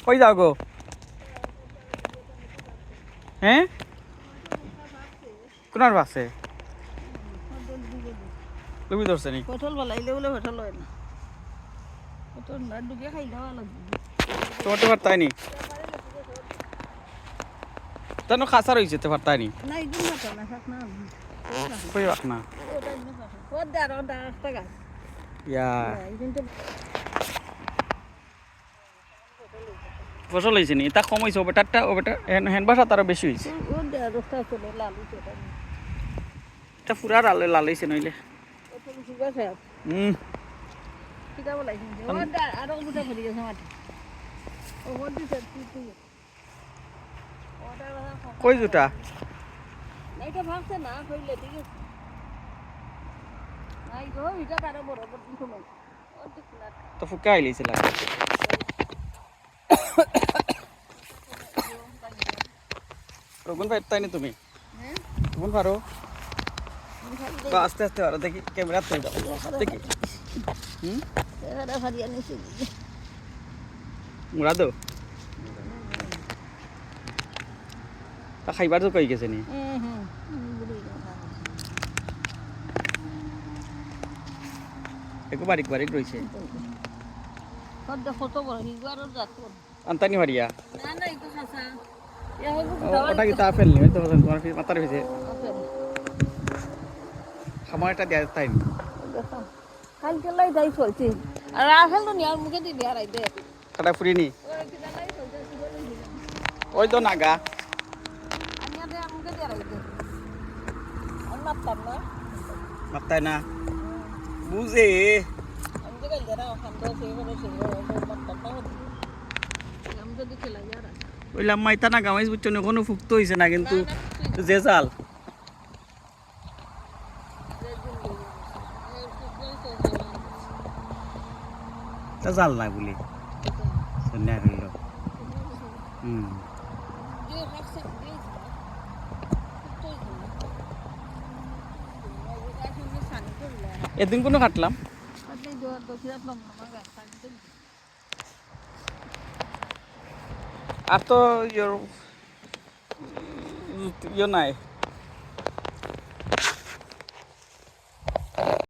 কই যাও গো? হ্যাঁ, কোনার বাসে লুবি ধরছে নি? পটল বালাইলে বলে পটল হয় না, পটল না ডুবে খাই দেওয়া লাগবে। তোমার তো পারতাই নি, তেন খাসার হয়েছে তো পারতাই নি। না একদম না না থাক না কই রাখ না ওটা একদম পাশে ওর দা রাস্তা গাছ ইয়া একদিন তো ফসল হয়েছে নি, তা কম হয়েছে। ওবেটারটা ওবেটার হ্যান বাসা তারও বেশি হয়েছে। ওর দা রাস্তা চলে লালু চলে এটা পুরা লাল হয়েছে নইলে। ওটা বেশি গাছে কিটা বলাইছেন যে ওর দা আরো বুটা ভরি গেছে মাটি ও ওর দিছে তুই ওটা কই দুটা এটা ভাবছে না কইলে ঠিক আছে নাই গো এটা তারে বরাবর দিন সময় ওর দিক না তো ফুকা আইলিছে লাগে। রগুন ভাই তাই নি তুমি? হ্যাঁ রগুন পারো বা আস্তে আস্তে পারো, দেখি ক্যামেরা তো দেখি। এবারে হারিয়ে নিছি মুড়া দো তা খাইবার তো কই গেছে নি? একটু বারিক বারিক রয়েছে। কত বড় হিগুয়ার জাত আনতানি হারিয়া না না একটু খাসা ওটা কি তা ফেলনি হয়তো তোমার মাথার ভিজে খামার একটা দেওয়া তাই নি? কালকে লাই যাই চলছে আর আসল তো নিয়ার মুখে দিবি আর আইতে কাটা ফুরিনি ওই তো নাগা আমি আর মুখে দিয়ে আইতে আমি মারতাম না মাত্তাই না বুঝে আমি তো গেলে না খান্দ সেই করে সেই মারতাম না আমি যদি খেলা যার ওই লাম্মাইতা না গামাইছ বুঝছো না, কোনো ফুক্ত হয়েছে না কিন্তু যে জাল তা জাল না বলি সন্ধ্যা হইল। এদিন কোনো কাটলাম আর তো ইয়ে নাই